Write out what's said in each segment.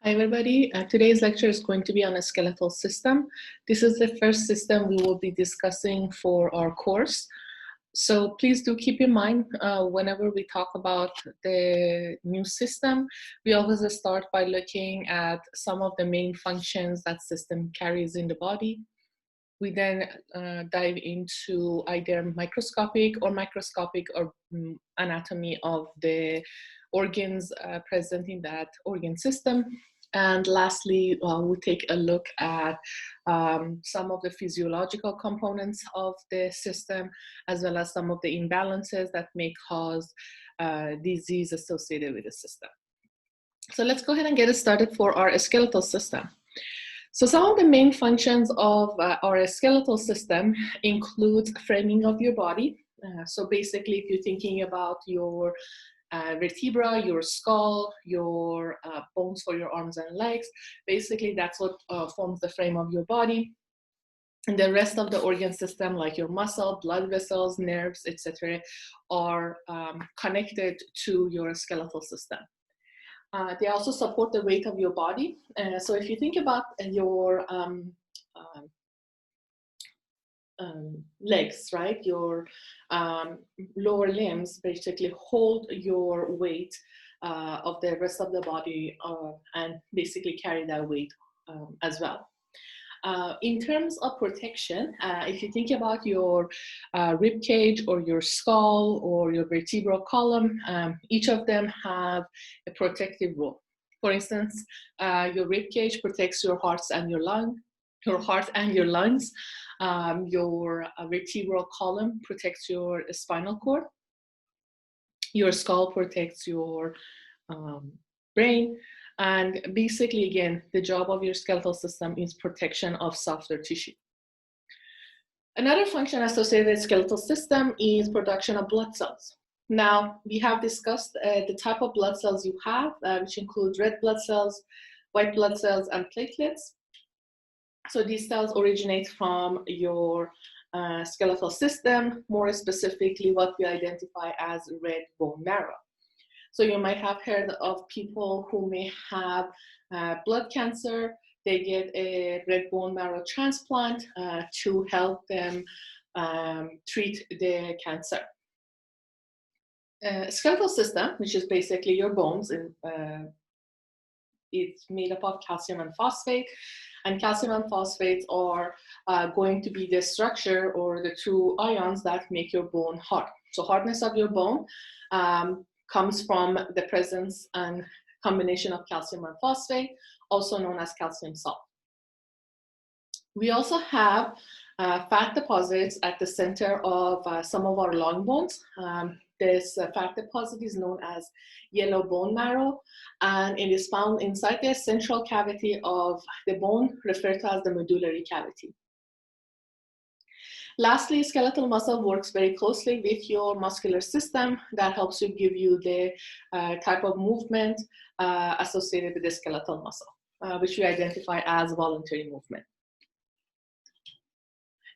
Hi everybody, today's lecture is going to be on a skeletal system. This is the first system we will be discussing for our course. So please do keep in mind whenever we talk about the new system, we always start by looking at some of the main functions that system carries in the body. We then dive into either microscopic or anatomy of the organs present in that organ system. And lastly, we'll take a look at some of the physiological components of the system, as well as some of the imbalances that may cause disease associated with the system. So let's go ahead and get started for our skeletal system. So some of the main functions of our skeletal system include framing of your body. So basically, if you're thinking about your vertebra, your skull, your bones for your arms and legs, basically that's what forms the frame of your body. And the rest of the organ system, like your muscle, blood vessels, nerves, etc., are connected to your skeletal system. They also support the weight of your body. So if you think about your legs, right? Your lower limbs basically hold your weight of the rest of the body and basically carry that weight as well. In terms of protection, if you think about your rib cage or your skull or your vertebral column, each of them have a protective role. For instance, your rib cage protects your heart and your lungs. Your vertebral column protects your spinal cord. Your skull protects your brain. And basically, again, the job of your skeletal system is protection of softer tissue. Another function associated with the skeletal system is production of blood cells. Now, we have discussed the type of blood cells you have, which include red blood cells, white blood cells, and platelets. So these cells originate from your skeletal system, more specifically what we identify as red bone marrow. So you might have heard of people who may have blood cancer. They get a red bone marrow transplant to help them treat the cancer. Skeletal system, which is basically your bones, it's made up of calcium and phosphate. And calcium and phosphates are going to be the structure or the two ions that make your bone hard. So hardness of your bone comes from the presence and combination of calcium and phosphate, also known as calcium salt. We also have fat deposits at the center of some of our long bones. This fat deposit is known as yellow bone marrow, and it is found inside the central cavity of the bone, referred to as the medullary cavity. Lastly, skeletal muscle works very closely with your muscular system. That helps you give you the type of movement associated with the skeletal muscle, which we identify as voluntary movement.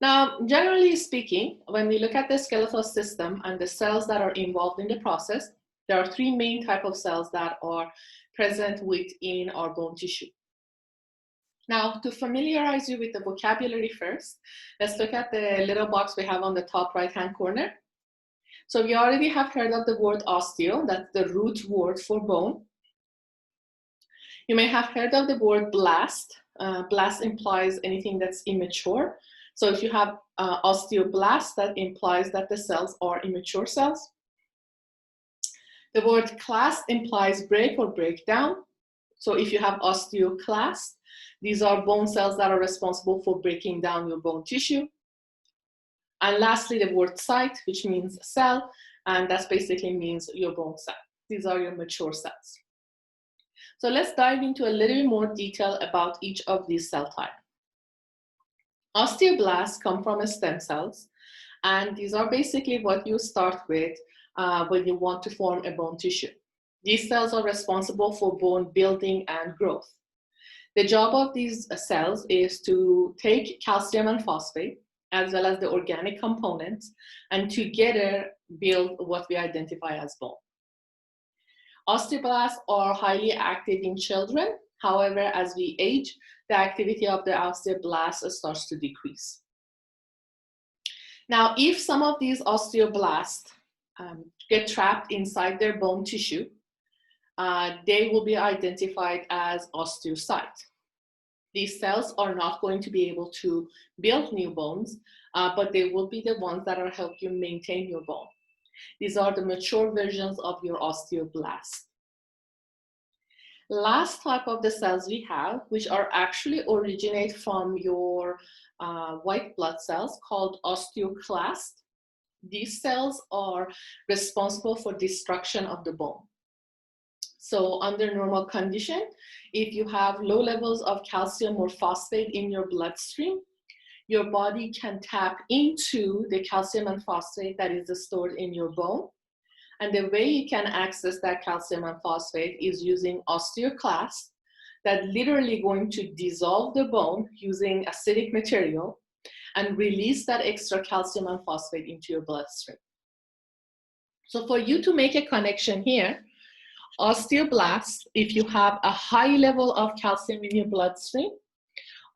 Now, generally speaking, when we look at the skeletal system and the cells that are involved in the process, there are three main types of cells that are present within our bone tissue. Now, to familiarize you with the vocabulary first, let's look at the little box we have on the top right-hand corner. So we already have heard of the word osteo, that's the root word for bone. You may have heard of the word blast. Blast implies anything that's immature. So if you have osteoblast, that implies that the cells are immature cells. The word clast implies break or breakdown. So if you have osteoclast, these are bone cells that are responsible for breaking down your bone tissue. And lastly, the word site, which means cell, and that basically means your bone cell. These are your mature cells. So let's dive into a little bit more detail about each of these cell types. Osteoblasts come from stem cells, and these are basically what you start with when you want to form a bone tissue. These cells are responsible for bone building and growth. The job of these cells is to take calcium and phosphate, as well as the organic components, and together build what we identify as bone. Osteoblasts are highly active in children, However, as we age, the activity of the osteoblasts starts to decrease. Now, if some of these osteoblasts get trapped inside their bone tissue, they will be identified as osteocytes. These cells are not going to be able to build new bones, but they will be the ones that will help you maintain your bone. These are the mature versions of your osteoblast. Last type of the cells we have, which are actually originate from your white blood cells, called osteoclasts. These cells are responsible for destruction of the bone. So under normal condition, if you have low levels of calcium or phosphate in your bloodstream, your body can tap into the calcium and phosphate that is stored in your bone. And the way you can access that calcium and phosphate is using osteoclasts that literally going to dissolve the bone using acidic material and release that extra calcium and phosphate into your bloodstream. So for you to make a connection here, osteoblasts, if you have a high level of calcium in your bloodstream,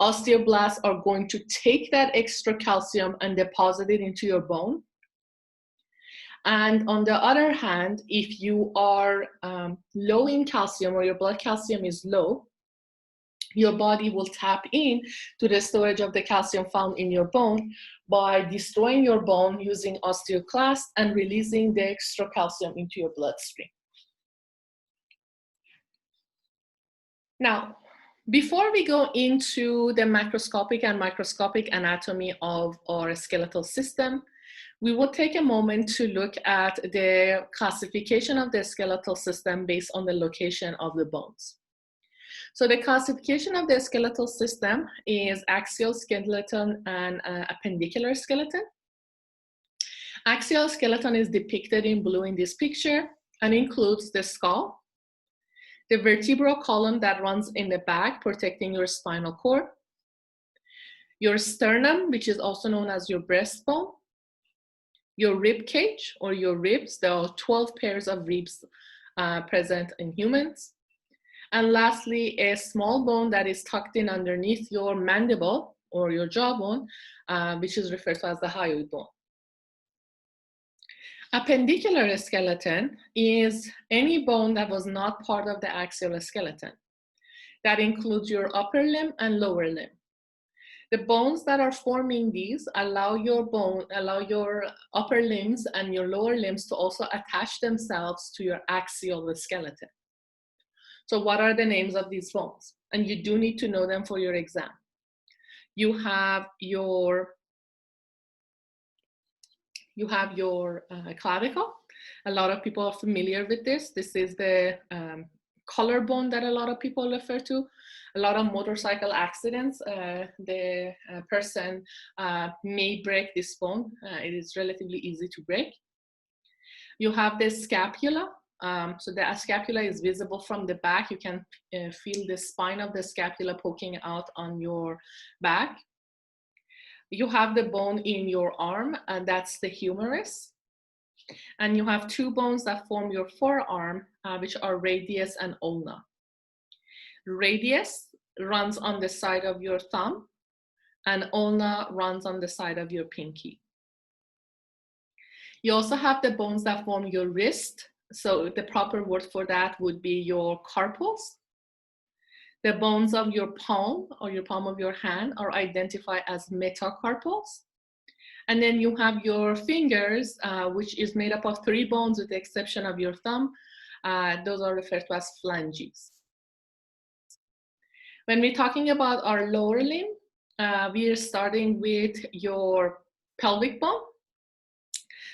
osteoblasts are going to take that extra calcium and deposit it into your bone. And on the other hand, if you are low in calcium or your blood calcium is low, your body will tap in to the storage of the calcium found in your bone by destroying your bone using osteoclasts and releasing the extra calcium into your bloodstream. Now, before we go into the macroscopic and microscopic anatomy of our skeletal system, we will take a moment to look at the classification of the skeletal system based on the location of the bones. So the classification of the skeletal system is axial skeleton and appendicular skeleton. Axial skeleton is depicted in blue in this picture and includes the skull, the vertebral column that runs in the back protecting your spinal cord, your sternum, which is also known as your breastbone, your rib cage or your ribs. There are 12 pairs of ribs present in humans. And lastly, a small bone that is tucked in underneath your mandible or your jawbone, which is referred to as the hyoid bone. Appendicular skeleton is any bone that was not part of the axial skeleton. That includes your upper limb and lower limb. The bones that are forming these allow your upper limbs and your lower limbs to also attach themselves to your axial skeleton. So what are the names of these bones? And you do need to know them for your exam. You have your clavicle. A lot of people are familiar with this. This is the collarbone that a lot of people refer to. A lot of motorcycle accidents, the person may break this bone. It is relatively easy to break. You have the scapula. So the scapula is visible from the back. You can feel the spine of the scapula poking out on your back. You have the bone in your arm, and that's the humerus. And you have two bones that form your forearm, which are radius and ulna. Radius runs on the side of your thumb, and ulna runs on the side of your pinky. You also have the bones that form your wrist. So the proper word for that would be your carpals. The bones of your palm or your palm of your hand are identified as metacarpals. And then you have your fingers, which is made up of 3 bones with the exception of your thumb. Those are referred to as phalanges. When we're talking about our lower limb, we are starting with your pelvic bone.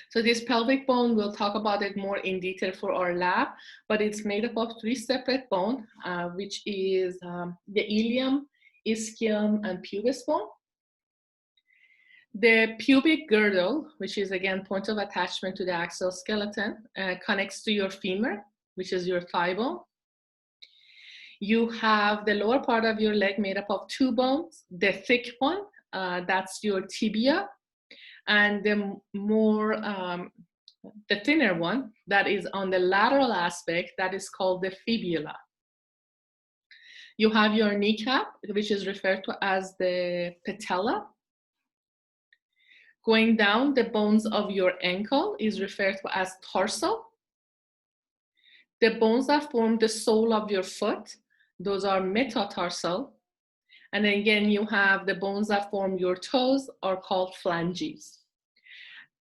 So this pelvic bone, we'll talk about it more in detail for our lab, but it's made up of 3 separate bones, which is the ilium, ischium, and pubis bone. The pubic girdle, which is again point of attachment to the axial skeleton, connects to your femur, which is your thigh bone. You have the lower part of your leg made up of 2 bones. The thick one, that's your tibia, and the thinner one that is on the lateral aspect, that is called the fibula. You have your kneecap, which is referred to as the patella. Going down, the bones of your ankle is referred to as tarsal. The bones that form the sole of your foot, those are metatarsal. And then again, you have the bones that form your toes are called phalanges.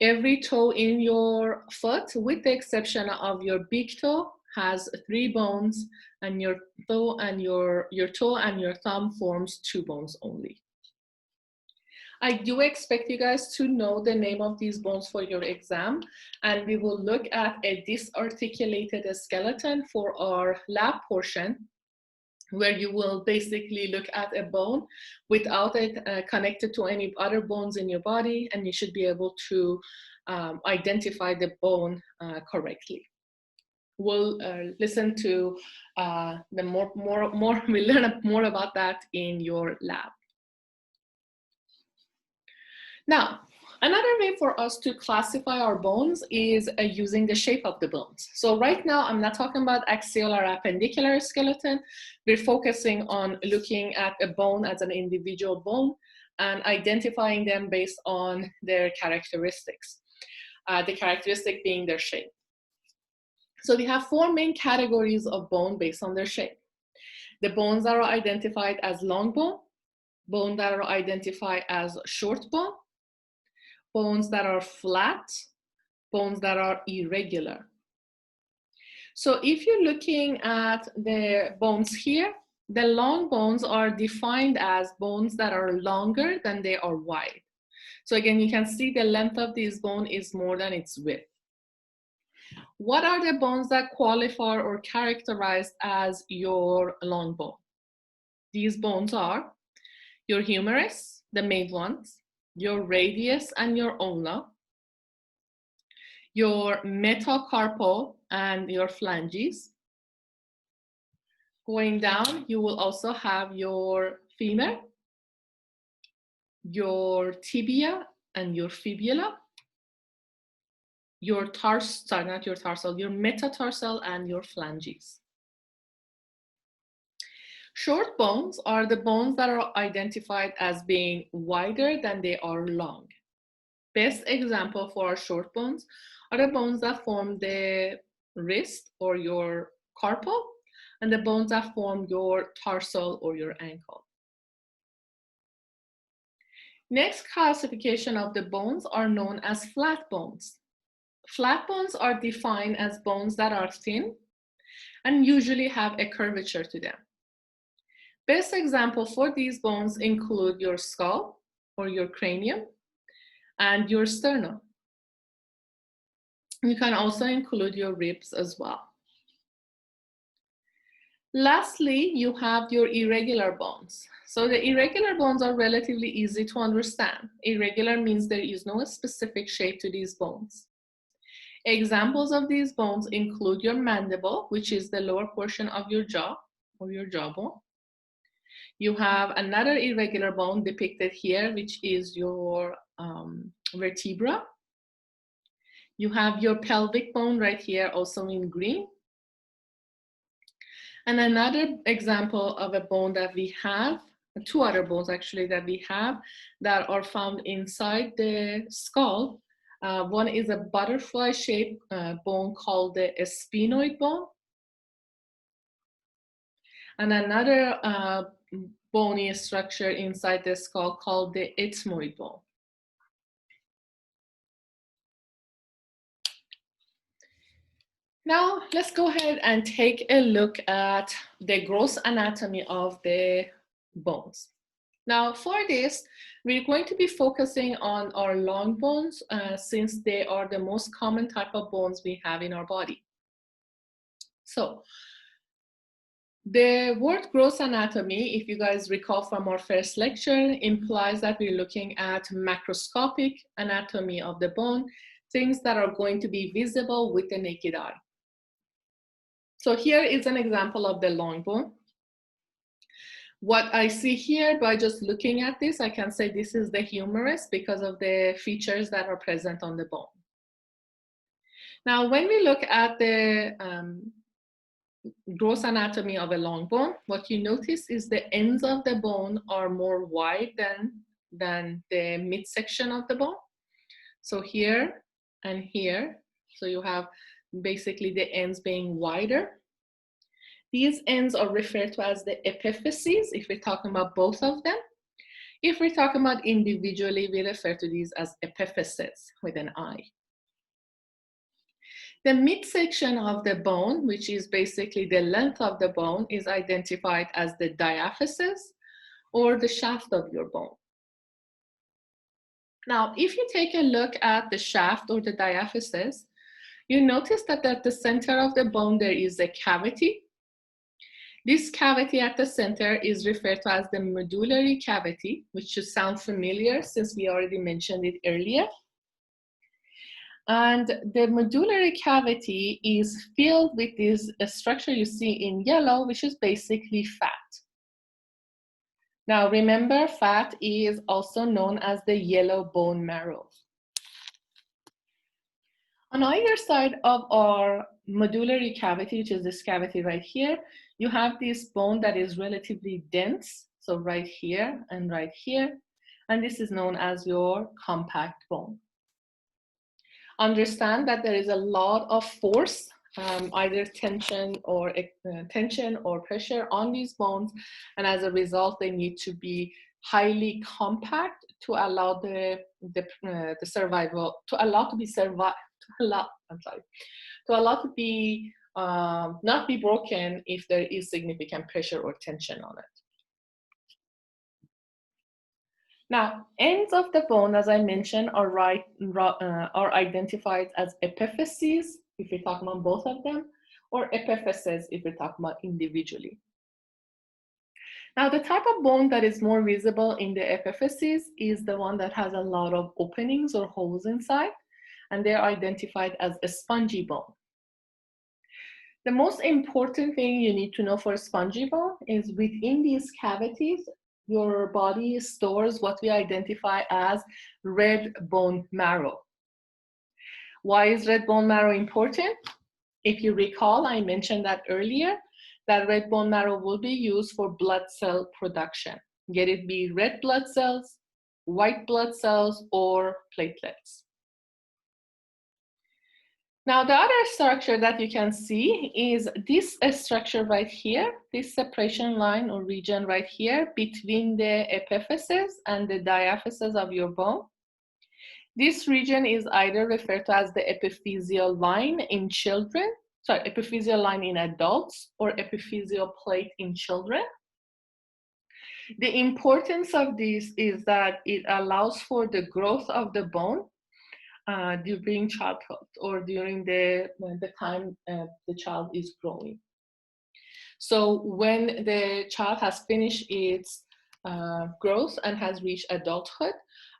Every toe in your foot, with the exception of your big toe, has 3 bones, and your toe and your thumb forms 2 bones only. I do expect you guys to know the name of these bones for your exam, and we will look at a disarticulated skeleton for our lab portion, where you will basically look at a bone without it connected to any other bones in your body, and you should be able to identify the bone correctly. We'll listen to we'll learn more about that in your lab. Now, another way for us to classify our bones is using the shape of the bones. So right now, I'm not talking about axial or appendicular skeleton. We're focusing on looking at a bone as an individual bone and identifying them based on their characteristics. The characteristic being their shape. So we have 4 main categories of bone based on their shape. The bones that are identified as long bone, bones that are identified as short bone, bones that are flat, bones that are irregular. So if you're looking at the bones here, the long bones are defined as bones that are longer than they are wide. So again, you can see the length of this bone is more than its width. What are the bones that qualify or characterized as your long bone? These bones are your humerus, the main ones, your radius and your ulna, your metacarpal and your phalanges. Going down, you will also have your femur, your tibia and your fibula, your your metatarsal and your phalanges. Short bones are the bones that are identified as being wider than they are long. Best example for our short bones are the bones that form the wrist or your carpal, and the bones that form your tarsal or your ankle. Next classification of the bones are known as flat bones. Flat bones are defined as bones that are thin and usually have a curvature to them. Best example for these bones include your skull or your cranium and your sternum. You can also include your ribs as well. Lastly, you have your irregular bones. So the irregular bones are relatively easy to understand. Irregular means there is no specific shape to these bones. Examples of these bones include your mandible, which is the lower portion of your jaw or your jawbone. You have another irregular bone depicted here, which is your vertebra. You have your pelvic bone right here, also in green. And another example of a bone that we have, 2 other bones actually that we have that are found inside the skull. One is a butterfly-shaped bone called the sphenoid bone. And another bony structure inside the skull called the ethmoid bone. Now, let's go ahead and take a look at the gross anatomy of the bones. Now, for this, we're going to be focusing on our long bones since they are the most common type of bones we have in our body. So, the word gross anatomy, if you guys recall from our first lecture, implies that we're looking at macroscopic anatomy of the bone, things that are going to be visible with the naked eye. So here is an example of the long bone. What I see here by just looking at this, I can say this is the humerus because of the features that are present on the bone. Now, when we look at the gross anatomy of a long bone, what you notice is the ends of the bone are more wide than the midsection of the bone. So here and here, so you have basically the ends being wider. These ends are referred to as the epiphyses if we're talking about both of them. If we're talking about individually, we refer to these as epiphyses with an I. The midsection of the bone, which is basically the length of the bone, is identified as the diaphysis or the shaft of your bone. Now, if you take a look at the shaft or the diaphysis, you notice that at the center of the bone there is a cavity. This cavity at the center is referred to as the medullary cavity, which should sound familiar since we already mentioned it earlier. And the medullary cavity is filled with this structure you see in yellow, which is basically fat. Now remember, fat is also known as the yellow bone marrow. On either side of our medullary cavity, which is this cavity right here, you have this bone that is relatively dense. So right here and right here. And this is known as your compact bone. Understand that there is a lot of force, either tension or pressure on these bones, and as a result, they need to be highly compact to allow the survival, to allow to be not be broken if there is significant pressure or tension on it. Now, ends of the bone, as I mentioned, are identified as epiphyses, if we're talking about both of them, or epiphyses, if we're talking about individually. Now, the type of bone that is more visible in the epiphyses is the one that has a lot of openings or holes inside, and they're identified as a spongy bone. The most important thing you need to know for a spongy bone is within these cavities, your body stores what we identify as red bone marrow. Why is red bone marrow important? If you recall, I mentioned that earlier, that red bone marrow will be used for blood cell production. Get it be red blood cells, white blood cells, or platelets. Now, the other structure that you can see is this structure right here, this separation line or region right here between the epiphyses and the diaphysis of your bone. This region is either referred to as the epiphyseal line in children, sorry, epiphyseal line in adults, or epiphyseal plate in children. The importance of this is that it allows for the growth of the bone during childhood or during the time the child is growing. So when the child has finished its growth and has reached adulthood,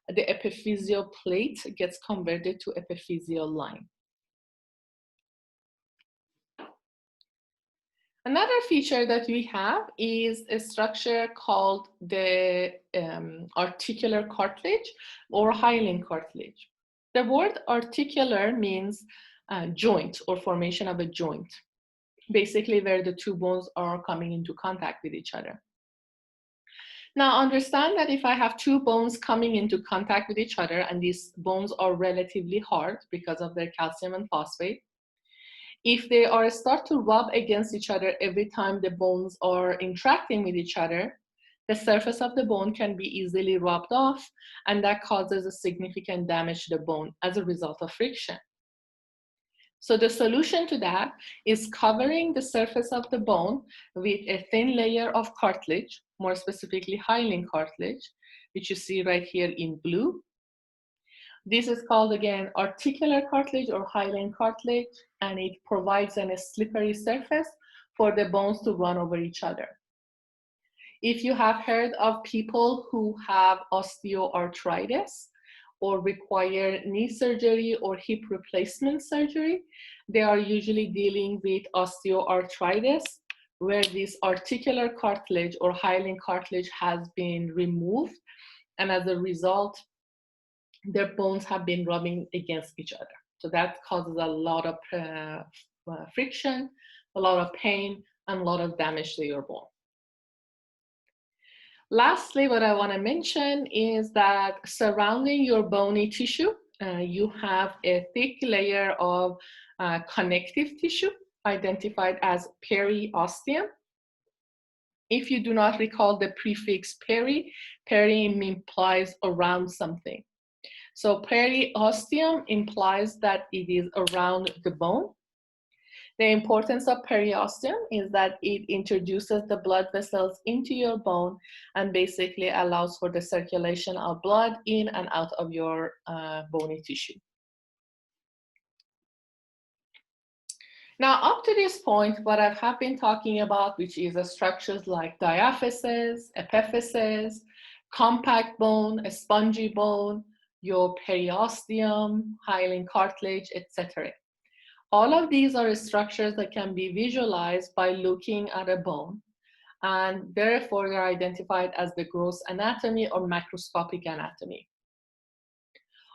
the epiphyseal plate gets converted to epiphyseal line. Another feature that we have is a structure called the articular cartilage or hyaline cartilage. The word articular means joint or formation of a joint, basically where the two bones are coming into contact with each other. Now understand that if I have two bones coming into contact with each other and these bones are relatively hard because of their calcium and phosphate, if they start to rub against each other every time the bones are interacting with each other, the surface of the bone can be easily rubbed off, and that causes a significant damage to the bone as a result of friction. So the solution to that is covering the surface of the bone with a thin layer of cartilage, more specifically hyaline cartilage, which you see right here in blue. This is called, again, articular cartilage or hyaline cartilage, and it provides a slippery surface for the bones to run over each other. If you have heard of people who have osteoarthritis or require knee surgery or hip replacement surgery, they are usually dealing with osteoarthritis, where this articular cartilage or hyaline cartilage has been removed, and as a result, their bones have been rubbing against each other. So that causes a lot of friction, a lot of pain, and a lot of damage to your bone. Lastly, what I want to mention is that surrounding your bony tissue, you have a thick layer of connective tissue identified as periosteum. If you do not recall the prefix peri, peri implies around something. So periosteum implies that it is around the bone. The importance of periosteum is that it introduces the blood vessels into your bone and basically allows for the circulation of blood in and out of your bony tissue. Now, up to this point, what I have been talking about, which is structures like diaphysis, epiphysis, compact bone, a spongy bone, your periosteum, hyaline cartilage, etc. All of these are structures that can be visualized by looking at a bone, and therefore they're identified as the gross anatomy or macroscopic anatomy.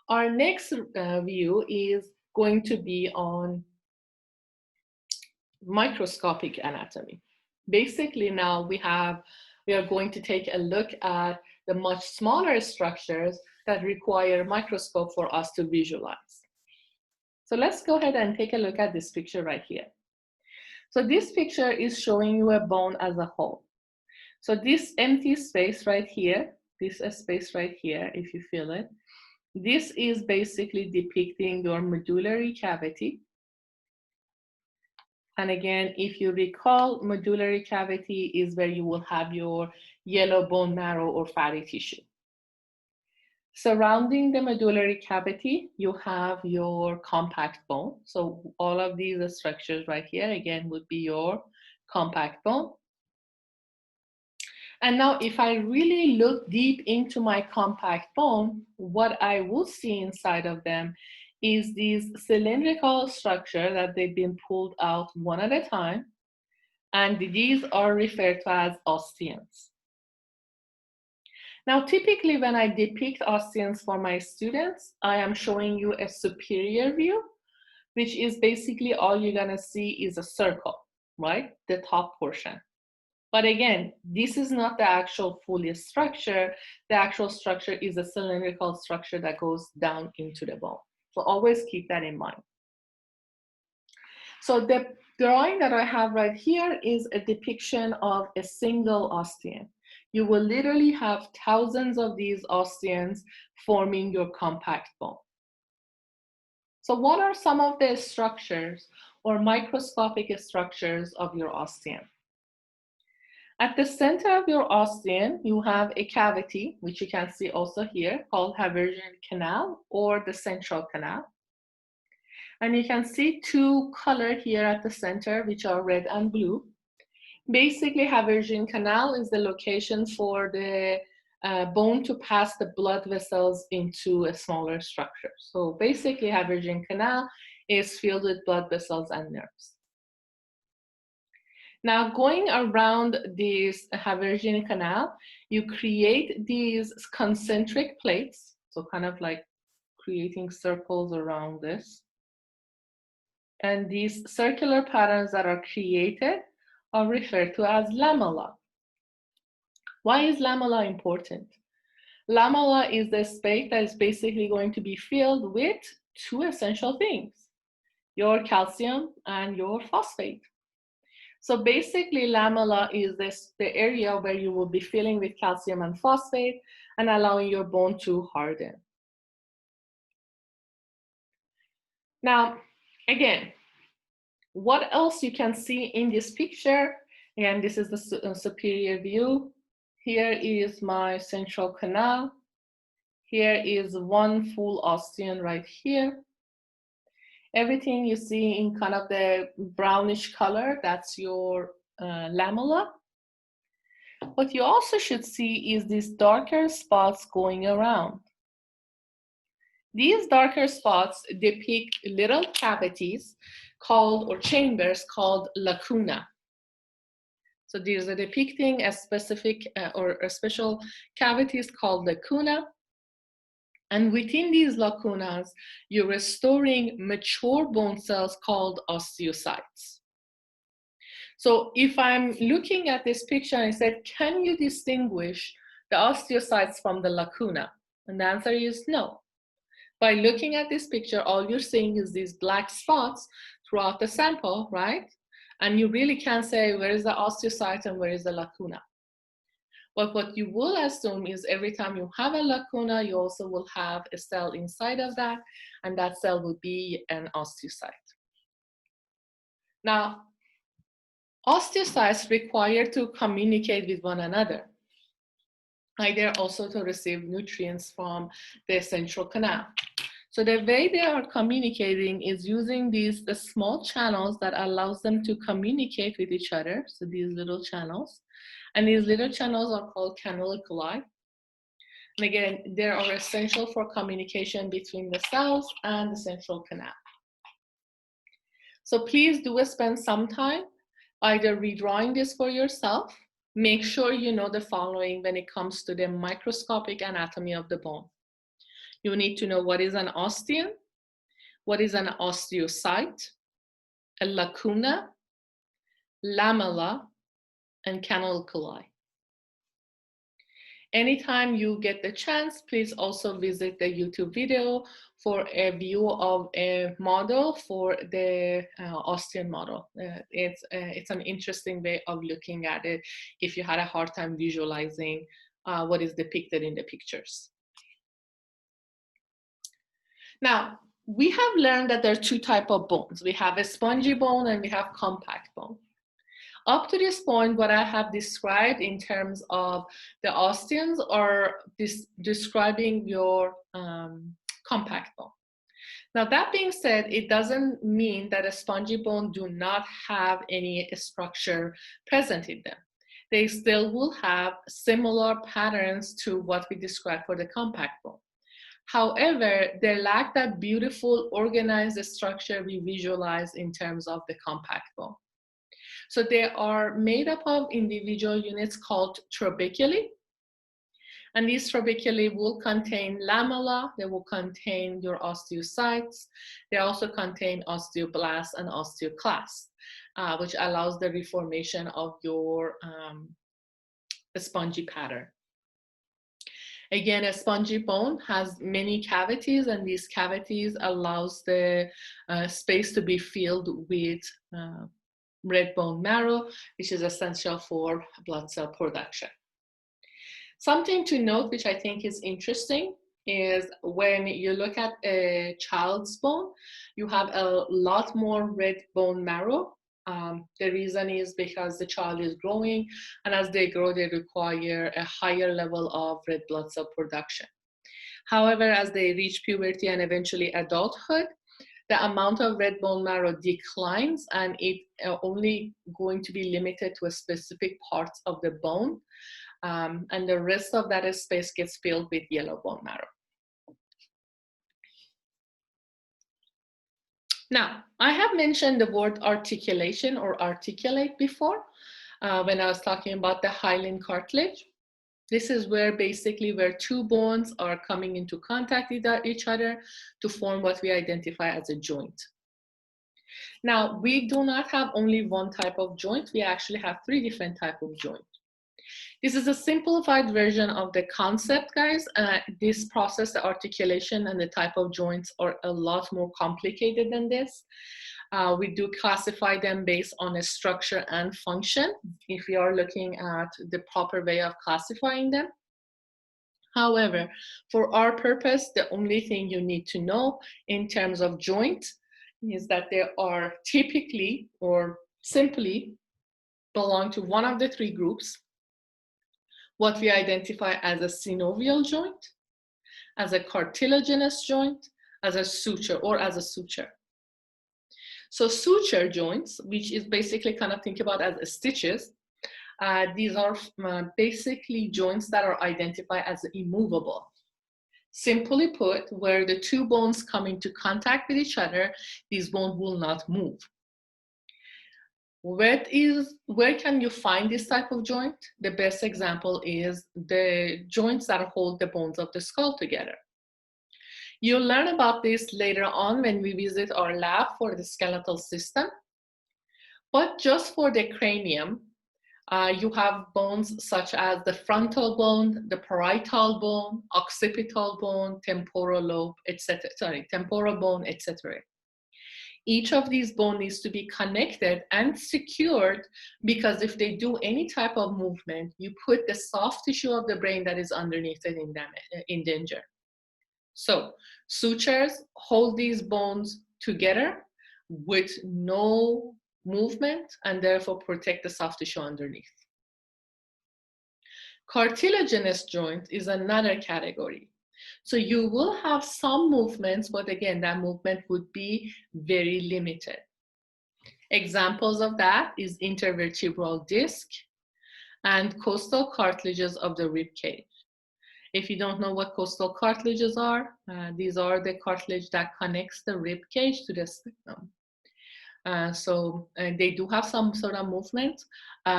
Our next view is going to be on microscopic anatomy. Basically, now we are going to take a look at the much smaller structures that require a microscope for us to visualize. So let's go ahead and take a look at this picture right here. So this picture is showing you a bone as a whole. So this empty space right here, this space right here, if you feel it, this is basically depicting your medullary cavity. And again, if you recall, medullary cavity is where you will have your yellow bone marrow or fatty tissue. Surrounding the medullary cavity, you have your compact bone. So all of these structures right here, again, would be your compact bone. And now if I really look deep into my compact bone, what I will see inside of them is these cylindrical structure that they've been pulled out one at a time. And these are referred to as osteons. Now, typically when I depict osteons for my students, I am showing you a superior view, which is basically all you're gonna see is a circle, right? The top portion. But again, this is not the actual full structure. The actual structure is a cylindrical structure that goes down into the bone. So always keep that in mind. So the drawing that I have right here is a depiction of a single osteon. You will literally have thousands of these osteons forming your compact bone. So what are some of the structures or microscopic structures of your osteon? At the center of your osteon, you have a cavity, which you can see also here, called Hyperextension canal or the central canal. And you can see two colors here at the center, which are red and blue. Basically, Hyperextension canal is the location for the bone to pass the blood vessels into a smaller structure. So basically, Hyperextension canal is filled with blood vessels and nerves. Now, going around this Hyperextension canal, you create these concentric plates, so kind of like creating circles around this. And these circular patterns that are created are referred to as lamella. Why is lamella important? Lamella is the space that is basically going to be filled with two essential things, your calcium and your phosphate. So basically, lamella is the area where you will be filling with calcium and phosphate and allowing your bone to harden. Now, again, what else you can see in this picture? And this is the superior view. Here is my central canal. Here is one full osteon right here. Everything you see in kind of the brownish color, that's your lamella. What you also should see is these darker spots going around. These darker spots depict little cavities called, or chambers called lacuna. So these are depicting a specific or a special cavities called lacuna. And within these lacunas, you're restoring mature bone cells called osteocytes. So if I'm looking at this picture and I said, can you distinguish the osteocytes from the lacuna? And the answer is no. By looking at this picture, all you're seeing is these black spots throughout the sample, right? And you really can't say where is the osteocyte and where is the lacuna. But what you will assume is every time you have a lacuna, you also will have a cell inside of that, and that cell would be an osteocyte. Now, osteocytes require to communicate with one another, either also to receive nutrients from the central canal. So the way they are communicating is using these small channels that allows them to communicate with each other. So these little channels, and these little channels are called canaliculi. And again, they are essential for communication between the cells and the central canal. So please do spend some time either redrawing this for yourself. Make sure you know the following when it comes to the microscopic anatomy of the bone. You need to know what is an osteon, what is an osteocyte, a lacuna, lamella, and canaliculi. Anytime you get the chance, please also visit the YouTube video for a view of a model for the osteon model. It's an interesting way of looking at it if you had a hard time visualizing what is depicted in the pictures. Now, we have learned that there are two types of bones. We have a spongy bone and we have compact bone. Up to this point, what I have described in terms of the osteons are describing your compact bone. Now, that being said, it doesn't mean that a spongy bone do not have any structure present in them. They still will have similar patterns to what we described for the compact bone. However, they lack that beautiful organized structure we visualize in terms of the compact bone. So they are made up of individual units called trabeculae. And these trabeculae will contain lamella, they will contain your osteocytes, they also contain osteoblasts and osteoclasts, which allows the reformation of your spongy pattern. Again, a spongy bone has many cavities, and these cavities allows the space to be filled with red bone marrow, which is essential for blood cell production. Something to note, which I think is interesting, is when you look at a child's bone, you have a lot more red bone marrow. The reason is because the child is growing, and as they grow, they require a higher level of red blood cell production. However, as they reach puberty and eventually adulthood, the amount of red bone marrow declines, and it's only going to be limited to a specific parts of the bone, and the rest of that space gets filled with yellow bone marrow. Now, I have mentioned the word articulation or articulate before when I was talking about the hyaline cartilage. This is where basically where two bones are coming into contact with each other to form what we identify as a joint. Now, we do not have only one type of joint. We actually have three different types of joint. This is a simplified version of the concept, guys. This process, the articulation and the type of joints are a lot more complicated than this. We do classify them based on a structure and function if we are looking at the proper way of classifying them. However, for our purpose, the only thing you need to know in terms of joint is that they are typically or simply belong to one of the three groups: what we identify as a synovial joint, as a cartilaginous joint, as a suture, or as a suture. So suture joints, which is basically kind of think about as stitches, these are basically joints that are identified as immovable. Simply put, where the two bones come into contact with each other, these bones will not move. Where can you find this type of joint? The best example is the joints that hold the bones of the skull together. You'll learn about this later on when we visit our lab for the skeletal system. But just for the cranium, you have bones such as the frontal bone, the parietal bone, occipital bone, temporal lobe, etc. Sorry, temporal bone, etc. Each of these bones needs to be connected and secured, because if they do any type of movement, you put the soft tissue of the brain that is underneath it in danger. So sutures hold these bones together with no movement and therefore protect the soft tissue underneath. Cartilaginous joint is another category. So you will have some movements, but again, that movement would be very limited. Examples of that is intervertebral disc and costal cartilages of the rib cage. If you don't know what costal cartilages are, these are the cartilage that connects the rib cage to the sternum. So they do have some sort of movement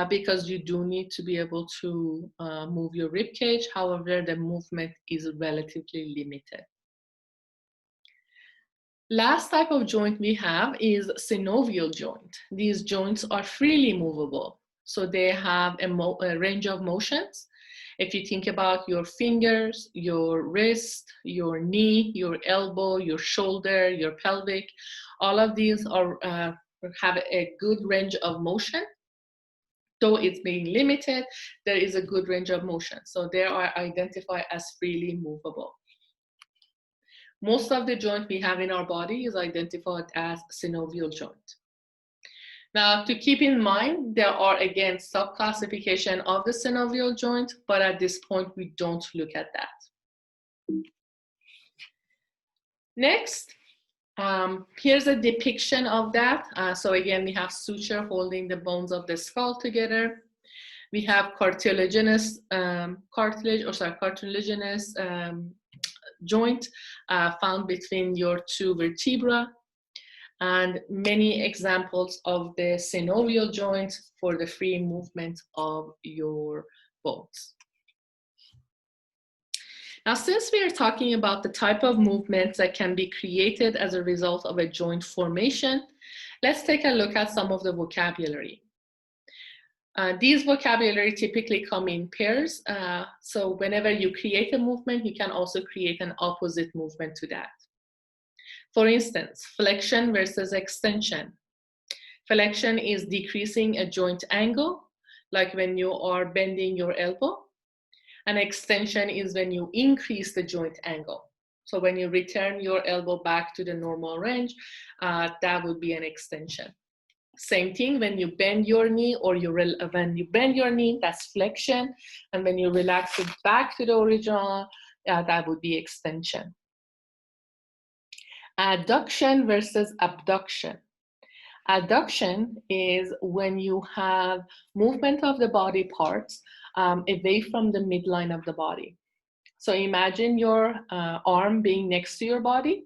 because you do need to be able to move your rib cage. However, the movement is relatively limited. Last type of joint we have is synovial joint. These joints are freely movable. So they have a range of motions. If you think about your fingers, your wrist, your knee, your elbow, your shoulder, your pelvic, all of these are, have a good range of motion. Though it's being limited, there is a good range of motion. So they are identified as freely movable. Most of the joint we have in our body is identified as synovial joint. Now, to keep in mind, there are, again, sub-classification of the synovial joint, but at this point, we don't look at that. Next, here's a depiction of that. So again, we have suture holding the bones of the skull together. We have cartilaginous cartilaginous joint found between your two vertebrae, and many examples of the synovial joint for the free movement of your bones. Now, since we are talking about the type of movements that can be created as a result of a joint formation, let's take a look at some of the vocabulary. These vocabulary typically come in pairs. So whenever you create a movement, you can also create an opposite movement to that. For instance, flexion versus extension. Flexion is decreasing a joint angle, like when you are bending your elbow. And extension is when you increase the joint angle. So when you return your elbow back to the normal range, that would be an extension. Same thing when you bend your knee, or when you bend your knee, that's flexion. And when you relax it back to the original, that would be extension. Adduction versus abduction. Adduction is when you have movement of the body parts away from the midline of the body. So imagine your arm being next to your body,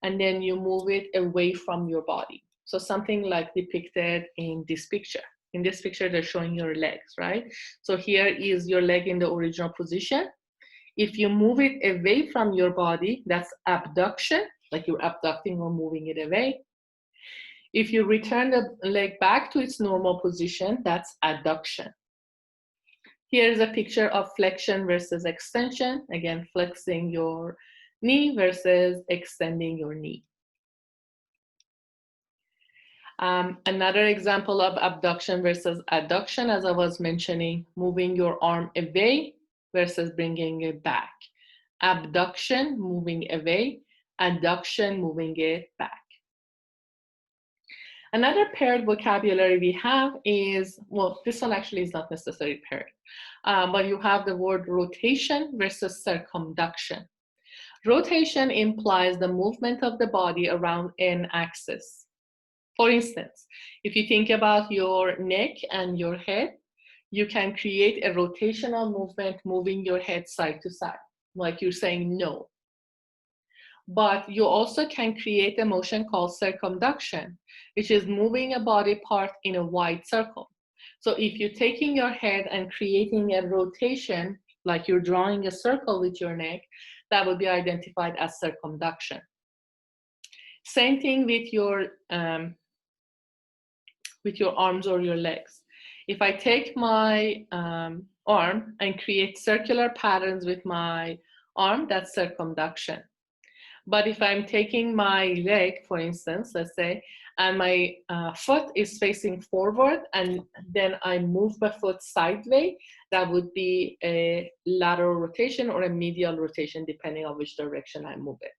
and then you move it away from your body. So something like depicted in this picture. In this picture, they're showing your legs, right? So here is your leg in the original position. If you move it away from your body, that's abduction, like you're abducting or moving it away. If you return the leg back to its normal position, that's adduction. Here's a picture of flexion versus extension. Again, flexing your knee versus extending your knee. Another example of abduction versus adduction, as I was mentioning, moving your arm away versus bringing it back. Abduction, moving away. Adduction, moving it back. Another paired vocabulary we have is, well, this one actually is not necessarily paired, but you have the word rotation versus circumduction. Rotation implies the movement of the body around an axis. For instance, if you think about your neck and your head, you can create a rotational movement, moving your head side to side, like you're saying no. But you also can create a motion called circumduction, which is moving a body part in a wide circle. So if you're taking your head and creating a rotation, like you're drawing a circle with your neck, that would be identified as circumduction. Same thing with your with your arms or your legs. If I take my arm and create circular patterns with my arm, that's circumduction. But if I'm taking my leg, for instance, let's say, and my foot is facing forward, and then I move my foot sideways, that would be a lateral rotation or a medial rotation, depending on which direction I move it.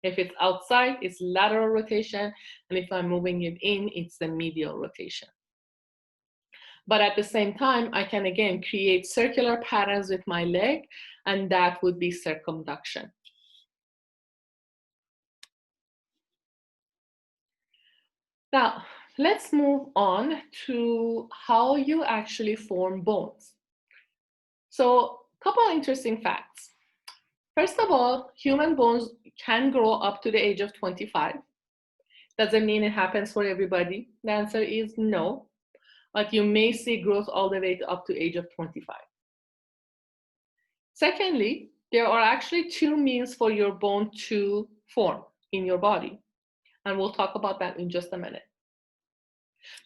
If it's outside, it's lateral rotation, and if I'm moving it in, it's the medial rotation. But at the same time, I can again create circular patterns with my leg, and that would be circumduction. Now, let's move on to how you actually form bones. So, a couple of interesting facts. First of all, human bones can grow up to the age of 25. Does it mean it happens for everybody? The answer is no, but you may see growth all the way up to age of 25. Secondly, there are actually two means for your bone to form in your body, and we'll talk about that in just a minute.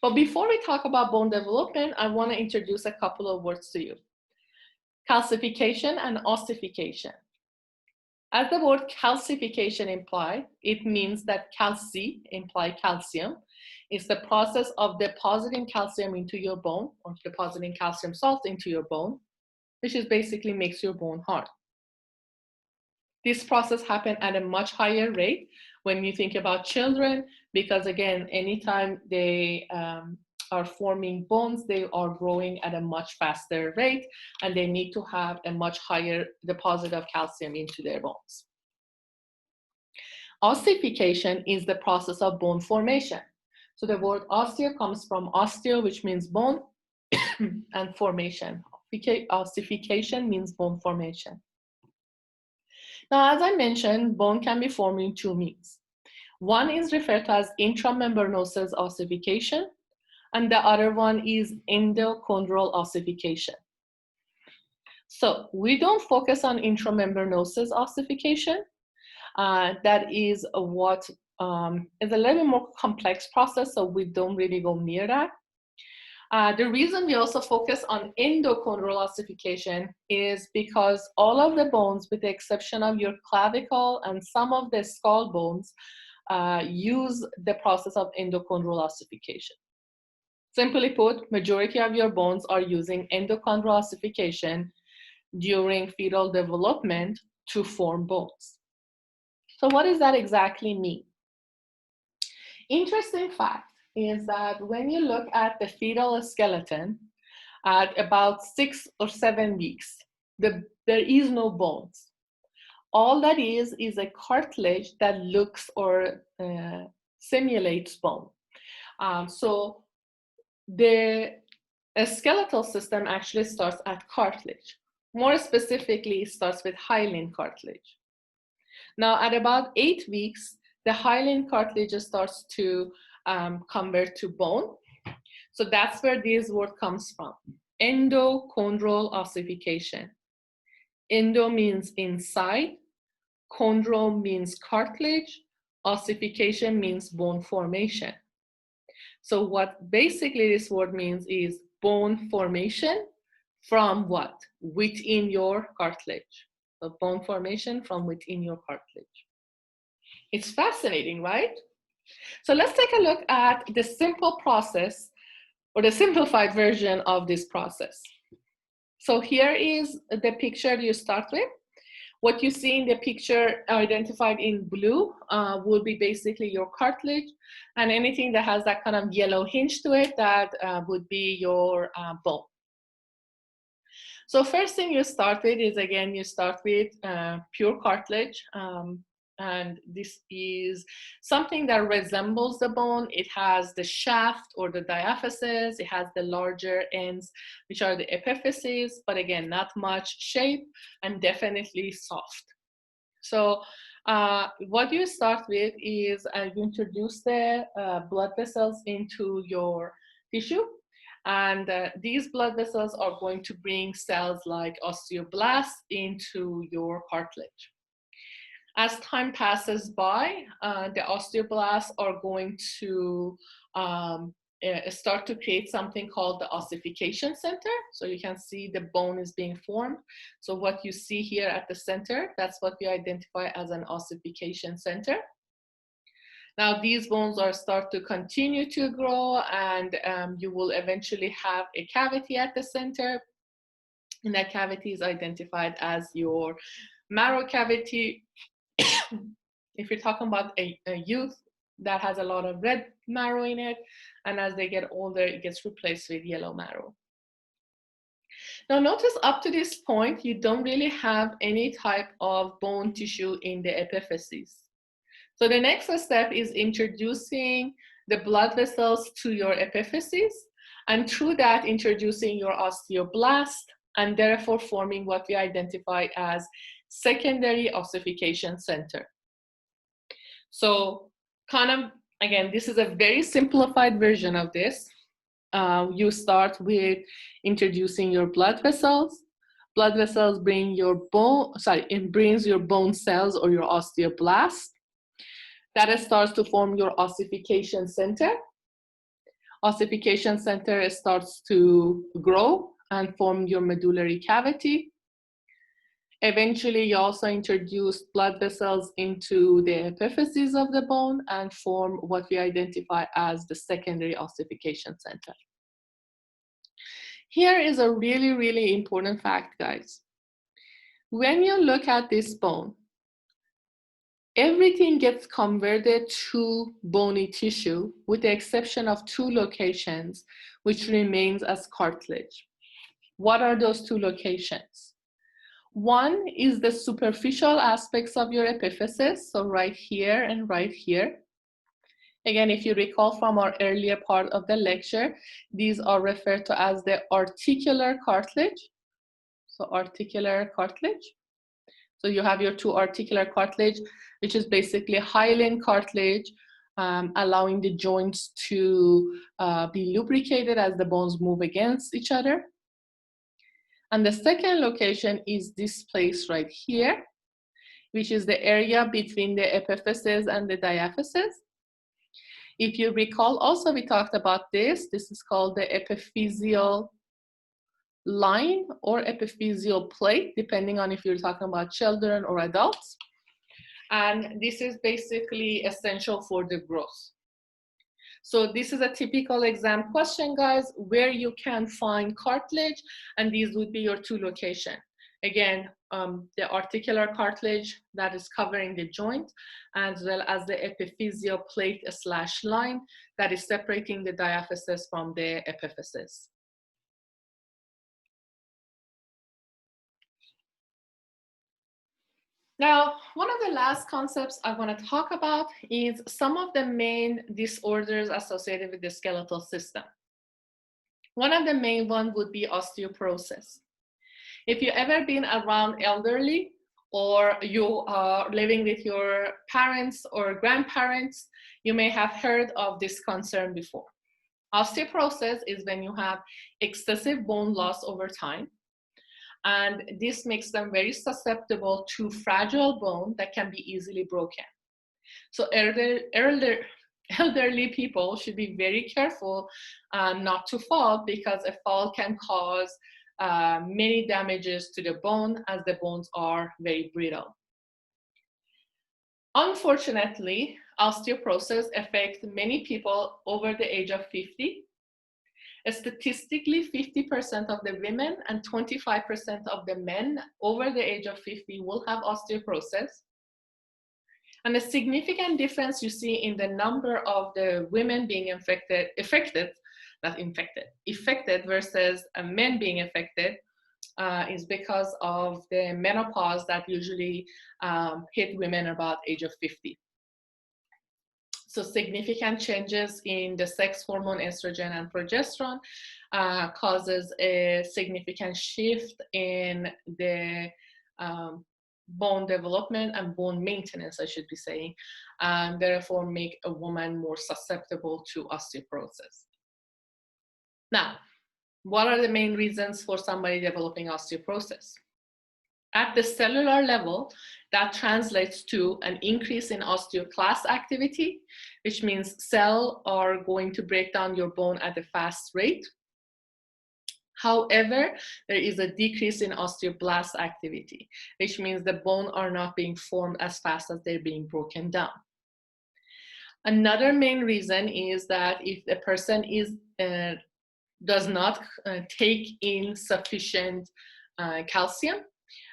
But before we talk about bone development, I want to introduce a couple of words to you. Calcification and ossification. As the word calcification implies, it means that calci implies calcium. It's the process of depositing calcium into your bone, or depositing calcium salt into your bone, which is basically makes your bone hard. This process happens at a much higher rate when you think about children, because again, anytime they are forming bones, they are growing at a much faster rate, and they need to have a much higher deposit of calcium into their bones. Ossification is the process of bone formation. So the word osteo comes from osteo, which means bone, and formation. Ossification means bone formation. Now, as I mentioned, bone can be formed in two means. One is referred to as intramembranosus ossification, and the other one is endochondral ossification. So we don't focus on intramembranosus ossification. That is what is a little more complex process, so we don't really go near that. The reason we also focus on endochondral ossification is because all of the bones, with the exception of your clavicle and some of the skull bones, use the process of endochondral ossification. Simply put, majority of your bones are using endochondral ossification during fetal development to form bones. So what does that exactly mean? Interesting fact is that when you look at the fetal skeleton at about 6 or 7 weeks, there is no bones. All that is a cartilage that looks or simulates bone. So the skeletal system actually starts at cartilage. More specifically, it starts with hyaline cartilage. Now, at about 8 weeks, the hyaline cartilage starts to convert to bone. So that's where this word comes from, endochondral ossification. Endo means inside, chondral means cartilage, ossification means bone formation. So what basically this word means is bone formation from what? Within your cartilage. So bone formation from within your cartilage. It's fascinating, right? So let's take a look at the simple process, or the simplified version of this process. So here is the picture you start with. What you see in the picture identified in blue will be basically your cartilage, and anything that has that kind of yellow hinge to it, that would be your bone. So first thing you start with is, again, you start with pure cartilage. And this is something that resembles the bone. It has the shaft or the diaphysis. It has the larger ends, which are the epiphyses, but again, not much shape and definitely soft. So what you start with is you introduce the blood vessels into your tissue. And these blood vessels are going to bring cells like osteoblasts into your cartilage. As time passes by, the osteoblasts are going to start to create something called the ossification center. So you can see the bone is being formed. So what you see here at the center, that's what we identify as an ossification center. Now these bones are start to continue to grow, and you will eventually have a cavity at the center. And that cavity is identified as your marrow cavity. If you're talking about a youth, that has a lot of red marrow in it, and as they get older, it gets replaced with yellow marrow. Now notice up to this point, you don't really have any type of bone tissue in the epiphyses. So the next step is introducing the blood vessels to your epiphyses, and through that introducing your osteoblast, and therefore forming what we identify as secondary ossification center. So kind of, again, this is a very simplified version of this. You start with introducing your blood vessels. Blood vessels bring your bone, it brings your bone cells or your osteoblast. That starts to form your ossification center. Ossification center starts to grow and form your medullary cavity. Eventually, you also introduce blood vessels into the epiphyses of the bone and form what we identify as the secondary ossification center. Here is a really, really important fact, guys. When you look at this bone, everything gets converted to bony tissue with the exception of two locations, which remains as cartilage. What are those two locations? One is the superficial aspects of your epiphysis, so right here and right here. Again, if you recall from our earlier part of the lecture, these are referred to as the articular cartilage. So articular cartilage. So you have your two articular cartilage, which is basically hyaline cartilage, allowing the joints to be lubricated as the bones move against each other. And the second location is this place right here, which is the area between the epiphysis and the diaphysis. If you recall, also we talked about this. This is called the epiphyseal line or epiphyseal plate, depending on if you're talking about children or adults. And this is basically essential for the growth. So this is a typical exam question, guys, where you can find cartilage, and these would be your two locations. Again, the articular cartilage that is covering the joint, as well as the epiphyseal plate / line that is separating the diaphysis from the epiphysis. Now, one of the last concepts I want to talk about is some of the main disorders associated with the skeletal system. One of the main ones would be osteoporosis. If you've ever been around elderly, or you are living with your parents or grandparents, you may have heard of this concern before. Osteoporosis is when you have excessive bone loss over time, and this makes them very susceptible to fragile bone that can be easily broken. So elderly people should be very careful not to fall, because a fall can cause many damages to the bone, as the bones are very brittle. Unfortunately, osteoporosis affects many people over the age of 50. Statistically, 50% of the women and 25% of the men over the age of 50 will have osteoporosis. And a significant difference you see in the number of the women being affected versus men being affected is because of the menopause that usually hit women about age of 50. So significant changes in the sex hormone estrogen and progesterone causes a significant shift in the bone development and bone maintenance, I should be saying, and therefore make a woman more susceptible to osteoporosis. Now, what are the main reasons for somebody developing osteoporosis? At the cellular level, that translates to an increase in osteoclast activity, which means cells are going to break down your bone at a fast rate. However, there is a decrease in osteoblast activity, which means the bone are not being formed as fast as they're being broken down. Another main reason is that if the person does not take in sufficient calcium,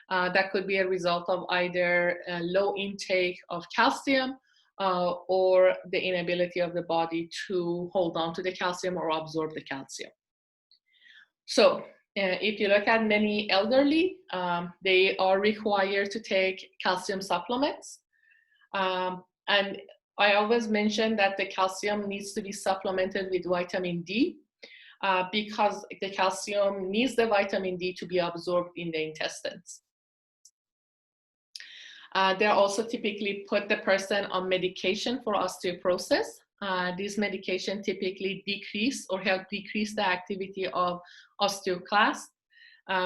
that could be a result of either low intake of calcium or the inability of the body to hold on to the calcium or absorb the calcium. So if you look at many elderly, they are required to take calcium supplements. And I always mention that the calcium needs to be supplemented with vitamin D because the calcium needs the vitamin D to be absorbed in the intestines. They also typically put the person on medication for osteoporosis. These medications typically decrease or help decrease the activity of osteoclast,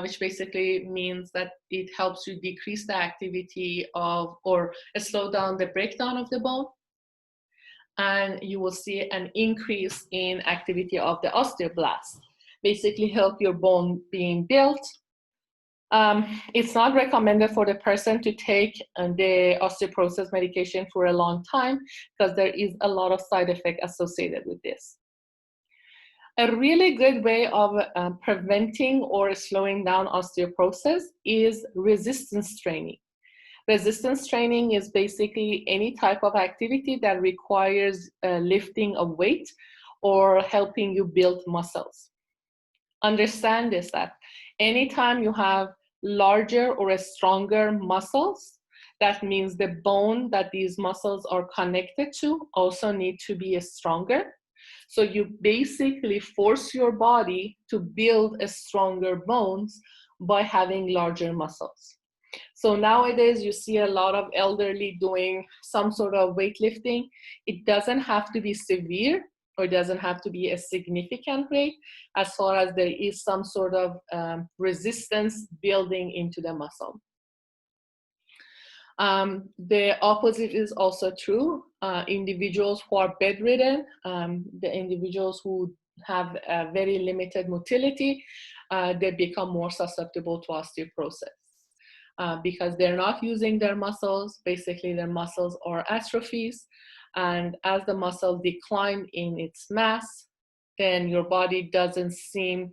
which basically means that it helps you decrease the activity of or slow down the breakdown of the bone. And you will see an increase in activity of the osteoblasts, basically help your bone being built. It's not recommended for the person to take the osteoporosis medication for a long time because there is a lot of side effect associated with this. A really good way of preventing or slowing down osteoporosis is resistance training. Resistance training is basically any type of activity that requires lifting of weight or helping you build muscles. Understand this, that anytime you have larger or stronger muscles, that means the bone that these muscles are connected to also need to be stronger. So you basically force your body to build a stronger bones by having larger muscles. So nowadays you see a lot of elderly doing some sort of weightlifting. It doesn't have to be severe or doesn't have to be a significant rate as far as there is some sort of resistance building into the muscle. The opposite is also true. Individuals who are bedridden, the individuals who have very limited motility, they become more susceptible to osteoporosis. Because they're not using their muscles, basically their muscles are atrophies, and as the muscle declines in its mass, then your body doesn't seem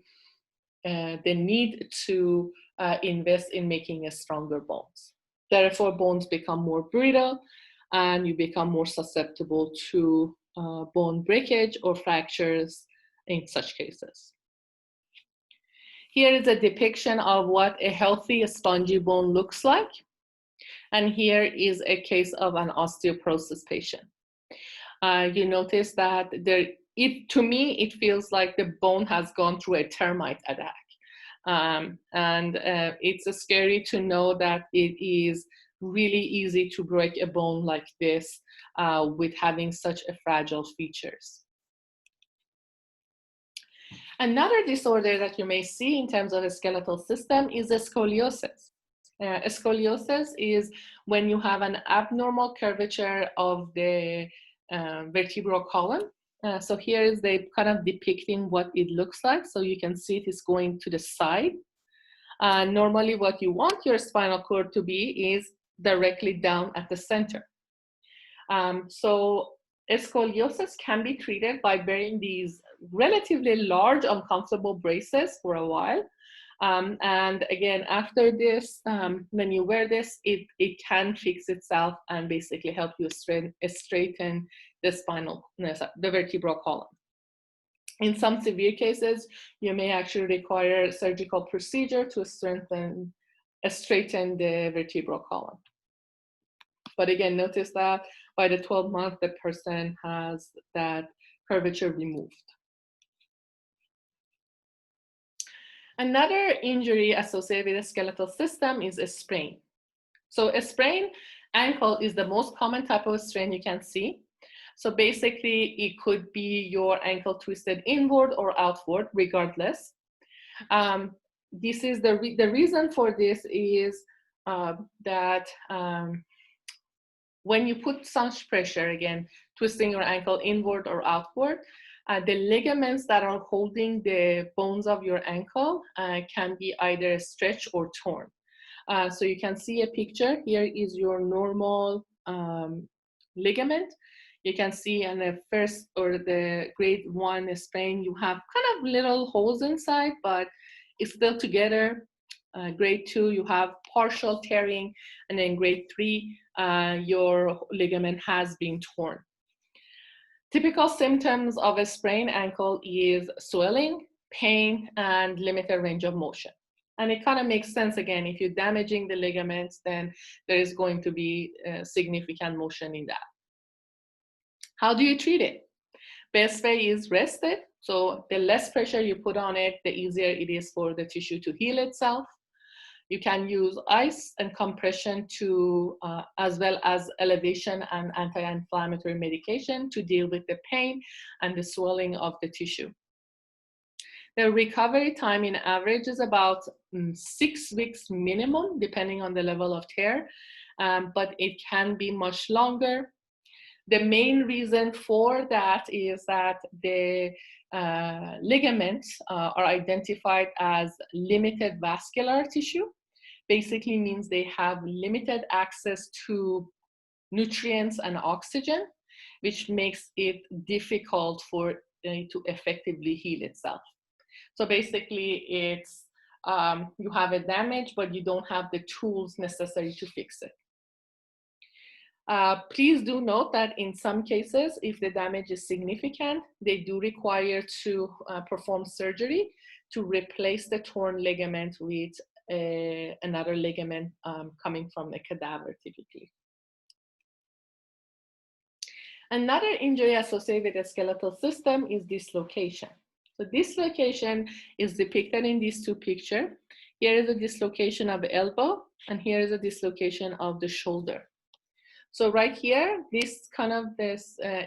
the need to invest in making a stronger bones. Therefore, bones become more brittle and you become more susceptible to bone breakage or fractures in such cases. Here is a depiction of what a healthy spongy bone looks like. And here is a case of an osteoporosis patient. You notice that to me, it feels like the bone has gone through a termite attack. It's scary to know that it is really easy to break a bone like this with having such a fragile features. Another disorder that you may see in terms of the skeletal system is a scoliosis. Scoliosis is when you have an abnormal curvature of the vertebral column. So here is they kind of depicting what it looks like. So you can see it is going to the side. Normally what you want your spinal cord to be is directly down at the center. So scoliosis can be treated by wearing these relatively large, uncomfortable braces for a while. And again, after this, when you wear this, it can fix itself and basically help you straighten the vertebral column. In some severe cases, you may actually require surgical procedure to straighten the vertebral column. But again, notice that by the 12th month, the person has that curvature removed. Another injury associated with the skeletal system is a sprain. So a sprained ankle is the most common type of strain you can see. So basically, it could be your ankle twisted inward or outward, regardless. This is the reason for this is that when you put such pressure, again, twisting your ankle inward or outward, the ligaments that are holding the bones of your ankle can be either stretched or torn. So you can see a picture. Here is your normal ligament. You can see in the first or the grade 1 sprain, you have kind of little holes inside, but it's still together. Grade 2, you have partial tearing, and then grade 3, your ligament has been torn. Typical symptoms of a sprained ankle is swelling, pain, and limited range of motion. And it kind of makes sense, again, if you're damaging the ligaments, then there is going to be significant motion in that. How do you treat it? Best way is rest it. So the less pressure you put on it, the easier it is for the tissue to heal itself. You can use ice and compression to, as well as elevation and anti-inflammatory medication to deal with the pain and the swelling of the tissue. The recovery time in average is about 6 weeks minimum, depending on the level of tear, but it can be much longer. The main reason for that is that the ligaments are identified as limited vascular tissue. Basically means they have limited access to nutrients and oxygen, which makes it difficult for it to effectively heal itself. So basically it's, you have a damage, but you don't have the tools necessary to fix it. Please do note that in some cases, if the damage is significant, they do require to perform surgery to replace the torn ligament with another ligament coming from a cadaver typically. Another injury associated with the skeletal system is dislocation. So dislocation is depicted in these two pictures. Here is a dislocation of the elbow, and here is a dislocation of the shoulder. So right here, this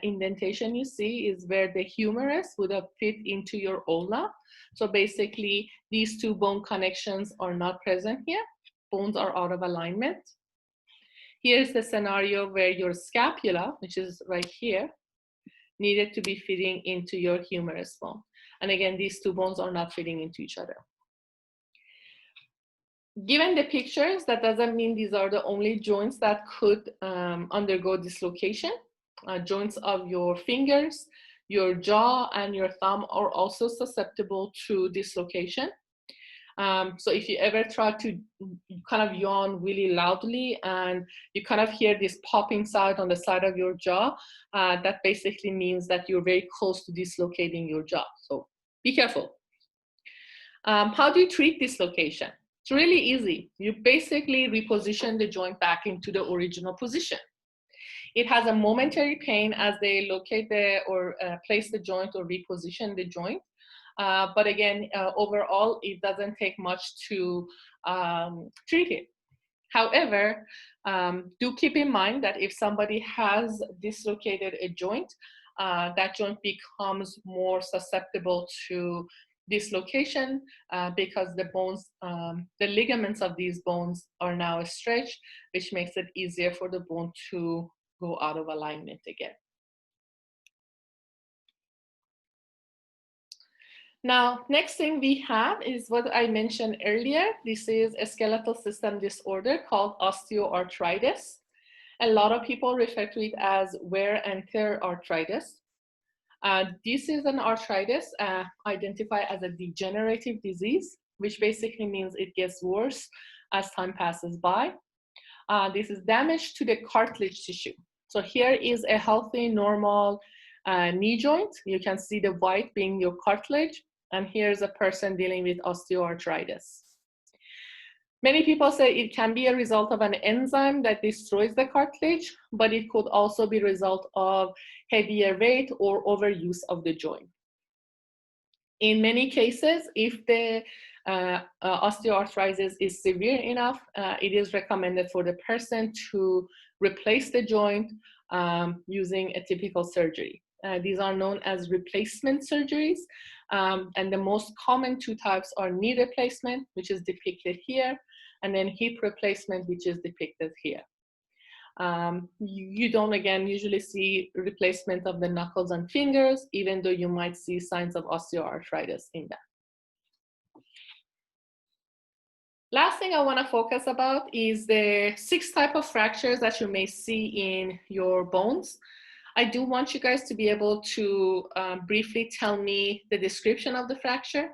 indentation you see is where the humerus would have fit into your ulna. So basically, these two bone connections are not present here. Bones are out of alignment. Here's the scenario where your scapula, which is right here, needed to be fitting into your humerus bone. And again, these two bones are not fitting into each other. Given the pictures, that doesn't mean these are the only joints that could undergo dislocation. Joints of your fingers, your jaw, and your thumb are also susceptible to dislocation. So if you ever try to kind of yawn really loudly and you kind of hear this popping sound on the side of your jaw, that basically means that you're very close to dislocating your jaw. So be careful. How do you treat dislocation? It's really easy. You basically reposition the joint back into the original position. It has a momentary pain as they locate or place the joint or reposition the joint. But again, overall, it doesn't take much to treat it. However, do keep in mind that if somebody has dislocated a joint, that joint becomes more susceptible to dislocation because the bones, the ligaments of these bones are now stretched, which makes it easier for the bone to go out of alignment again. Now, next thing we have is what I mentioned earlier. This is a skeletal system disorder called osteoarthritis. A lot of people refer to it as wear and tear arthritis. This is an arthritis identified as a degenerative disease, which basically means it gets worse as time passes by. This is damage to the cartilage tissue. So here is a healthy, normal knee joint. You can see the white being your cartilage, and here's a person dealing with osteoarthritis. Many people say it can be a result of an enzyme that destroys the cartilage, but it could also be a result of heavier weight or overuse of the joint. In many cases, if the osteoarthritis is severe enough, it is recommended for the person to replace the joint using a typical surgery. These are known as replacement surgeries. And the most common two types are knee replacement, which is depicted here, and then hip replacement, which is depicted here. You don't, again, usually see replacement of the knuckles and fingers, even though you might see signs of osteoarthritis in them. Last thing I want to focus about is the 6 types of fractures that you may see in your bones. I do want you guys to be able to briefly tell me the description of the fracture,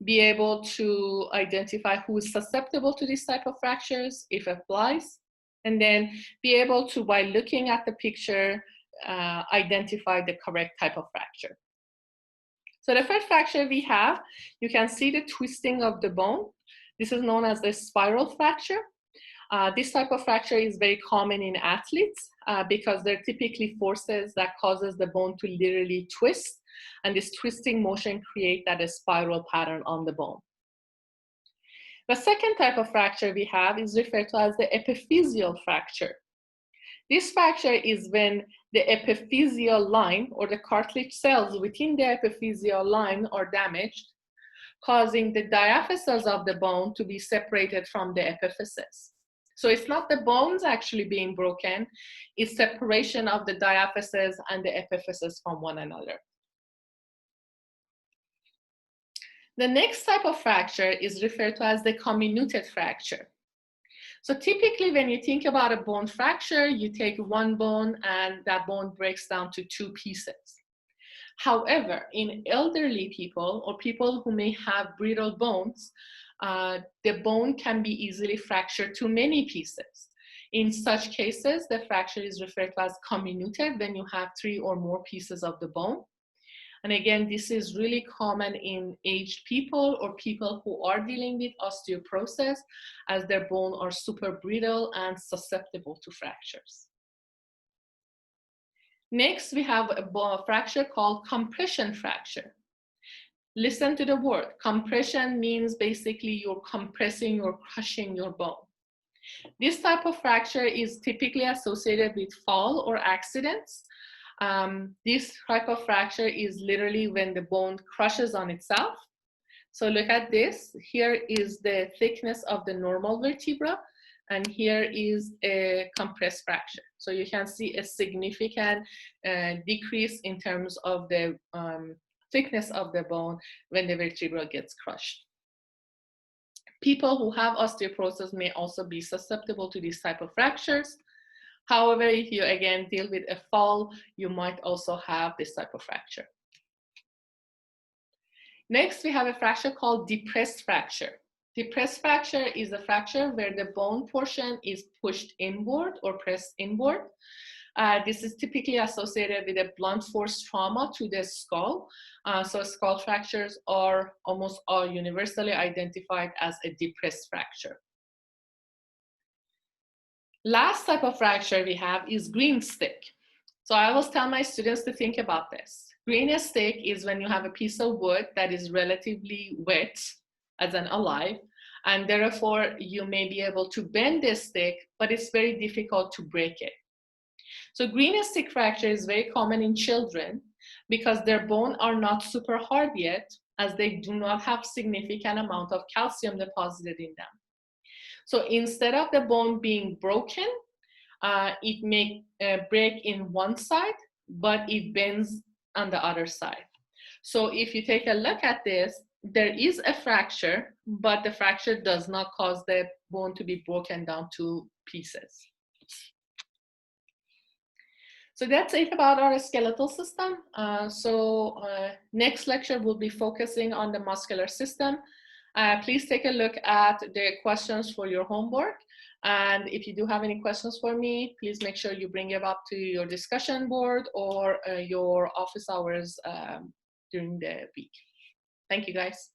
be able to identify who is susceptible to this type of fractures, if it applies, and then be able to, by looking at the picture, identify the correct type of fracture. So the first fracture we have, you can see the twisting of the bone. This is known as the spiral fracture. This type of fracture is very common in athletes because they're typically forces that causes the bone to literally twist, and this twisting motion creates that spiral pattern on the bone. The second type of fracture we have is referred to as the epiphyseal fracture. This fracture is when the epiphyseal line or the cartilage cells within the epiphyseal line are damaged, causing the diaphyses of the bone to be separated from the epiphysis. So it's not the bones actually being broken, it's separation of the diaphyses and the epiphysis from one another. The next type of fracture is referred to as the comminuted fracture. So typically when you think about a bone fracture, you take one bone and that bone breaks down to 2 pieces. However, in elderly people or people who may have brittle bones, the bone can be easily fractured to many pieces. In such cases, the fracture is referred to as comminuted when you have 3 or more pieces of the bone. And again, this is really common in aged people or people who are dealing with osteoporosis, as their bones are super brittle and susceptible to fractures. Next, we have a fracture called compression fracture. Listen to the word. Compression means basically you're compressing or crushing your bone. This type of fracture is typically associated with fall or accidents. This type of fracture is literally when the bone crushes on itself. So look at this. Here is the thickness of the normal vertebra, and here is a compressed fracture. So you can see a significant decrease in terms of the thickness of the bone when the vertebra gets crushed. People who have osteoporosis may also be susceptible to these type of fractures. However, if you again deal with a fall, you might also have this type of fracture. Next, we have a fracture called depressed fracture. Depressed fracture is a fracture where the bone portion is pushed inward or pressed inward. This is typically associated with a blunt force trauma to the skull. So skull fractures are almost all universally identified as a depressed fracture. Last type of fracture we have is green stick. So I always tell my students to think about this. Green stick is when you have a piece of wood that is relatively wet, as in alive, and therefore you may be able to bend this stick, but it's very difficult to break it. So green stick fracture is very common in children because their bones are not super hard yet, as they do not have significant amount of calcium deposited in them. So instead of the bone being broken, it may break in one side, but it bends on the other side. So if you take a look at this, there is a fracture, but the fracture does not cause the bone to be broken down to pieces. So that's it about our skeletal system. Next lecture will be focusing on the muscular system. Please take a look at the questions for your homework. And if you do have any questions for me, please make sure you bring it up to your discussion board or your office hours during the week. Thank you, guys.